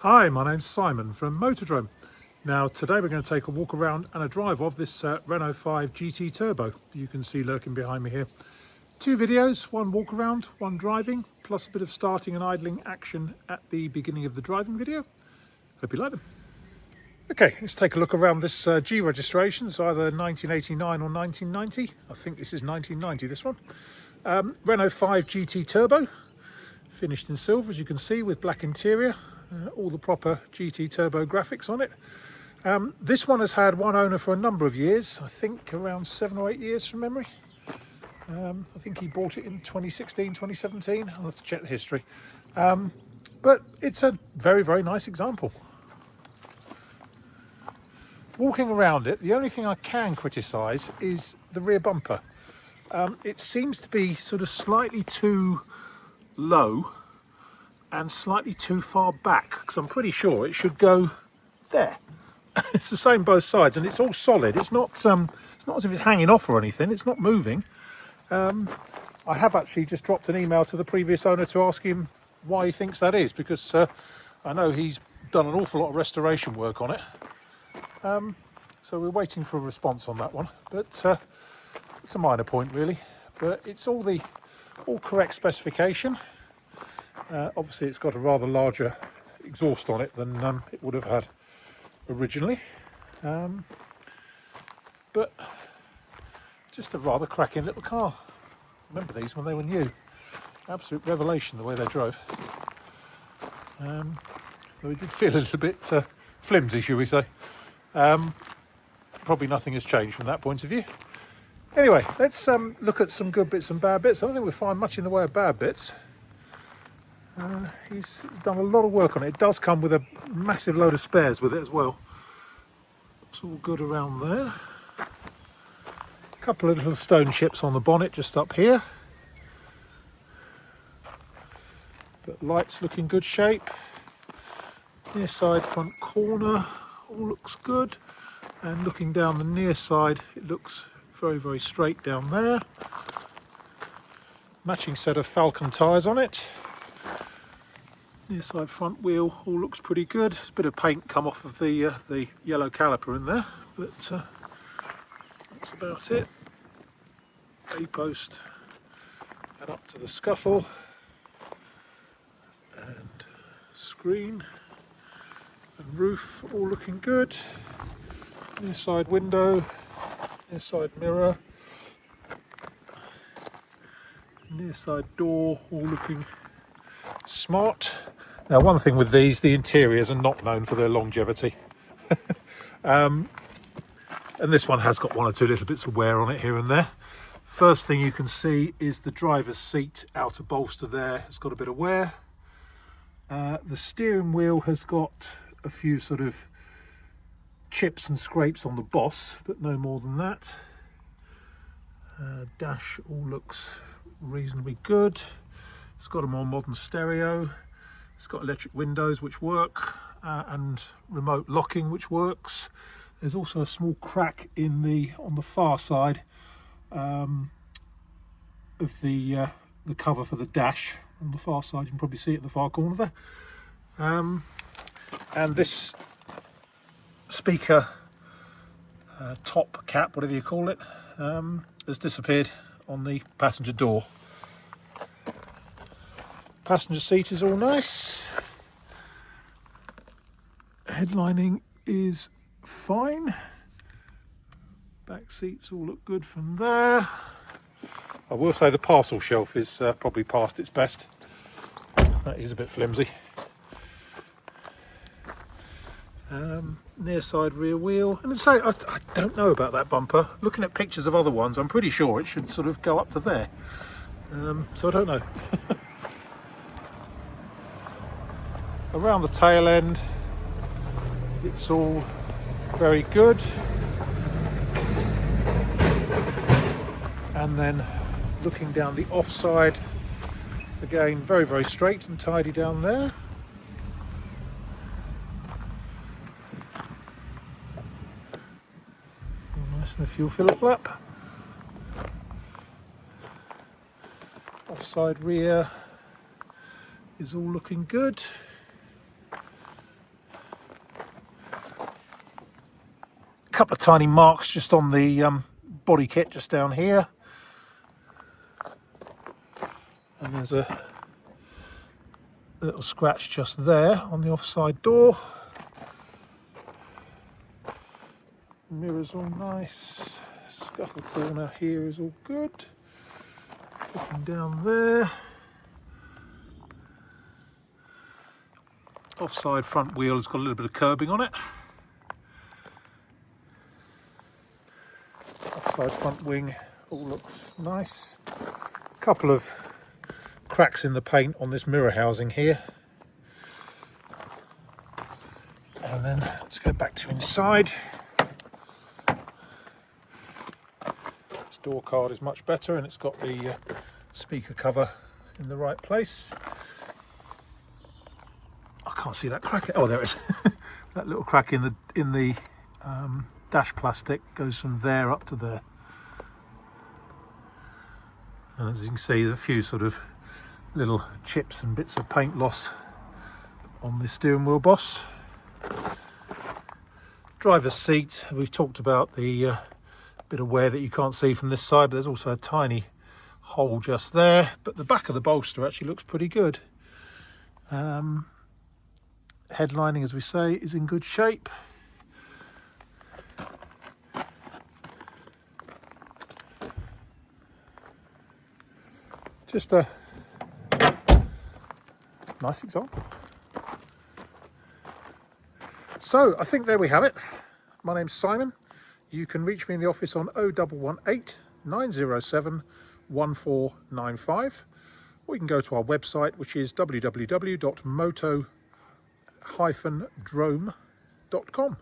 Hi, my name's Simon from Motodrome. Now today we're going to take a walk around and a drive of this Renault 5 GT Turbo you can see lurking behind me here. Two videos, one walk around, one driving, plus a bit of starting and idling action at the beginning of the driving video. Hope you like them. Okay, let's take a look around this G registration. It's either 1989 or 1990. I think this is 1990, this one. Renault 5 GT Turbo, finished in silver as you can see with black interior. All the proper GT Turbo graphics on it. This one has had one owner for a number of years, I think around 7 or 8 years from memory. I think he bought it in 2016, 2017. I'll have to check the history. But it's a very, very nice example. Walking around it, the only thing I can criticise is the rear bumper. It seems to be sort of slightly too low and slightly too far back, because I'm pretty sure it should go there. It's the same both sides, and it's all solid. It's not as if it's hanging off or anything. It's not moving. I have actually just dropped an email to the previous owner to ask him why he thinks that is, because I know he's done an awful lot of restoration work on it. So we're waiting for a response on that one, but it's a minor point really. But it's all correct specification. Obviously it's got a rather larger exhaust on it than it would have had originally, but just a rather cracking little car. Remember these when they were new. Absolute revelation the way they drove. Though it did feel a little bit flimsy, shall we say. Probably nothing has changed from that point of view. Anyway, let's look at some good bits and bad bits. I don't think we'll find much in the way of bad bits. He's done a lot of work on it. It does come with a massive load of spares with it as well. It's all good around there. A couple of little stone chips on the bonnet just up here. But lights look in good shape. Near side front corner all looks good. And looking down the near side, it looks very, very straight down there. Matching set of Falcon tyres on it. Near side front wheel all looks pretty good. There's a bit of paint come off of the yellow caliper in there, but that's about it. A-post and up to the scuffle and screen and roof all looking good. Near side window, near side mirror, near side door all looking smart. Now, one thing with these, the interiors are not known for their longevity. And this one has got one or two little bits of wear on it here and there. First thing you can see is the driver's seat outer bolster there has got a bit of wear. The steering wheel has got a few sort of chips and scrapes on the boss, but no more than that. Dash all looks reasonably good. It's got a more modern stereo. It's got electric windows which work, and remote locking which works. There's also a small crack on the far side of the cover for the dash. On the far side, you can probably see it in the far corner there. And this speaker top cap, whatever you call it, has disappeared on the passenger door. Passenger seat is all nice. Headlining is fine. Back seats all look good from there. I will say the parcel shelf is probably past its best. That is a bit flimsy. Near side rear wheel. And say, I don't know about that bumper. Looking at pictures of other ones, I'm pretty sure it should sort of go up to there. So I don't know. Around the tail end, it's all very good. And then looking down the offside, again, very, very straight and tidy down there. Nice and a fuel filler flap. Offside rear is all looking good. couple of tiny marks just on the body kit just down here, and there's a little scratch just there on the offside door. Mirror's all nice. Scuttle corner here is all good. Looking down there. Offside front wheel has got a little bit of curbing on it. Offside front wing all looks nice. A couple of cracks in the paint on this mirror housing here. And then let's go back to inside. This door card is much better, and it's got the speaker cover in the right place. I can't see that crack. Oh, there it is. That little crack in the dash plastic goes from there up to there. And as you can see, there's a few sort of little chips and bits of paint loss on the steering wheel boss. Driver's seat, we've talked about the bit of wear that you can't see from this side, but there's also a tiny hole just there. But the back of the bolster actually looks pretty good. Headlining, as we say, is in good shape. Just a nice example. So I think there we have it. My name's Simon. You can reach me in the office on 0118 907 1495, or you can go to our website, which is www.motodrome.com.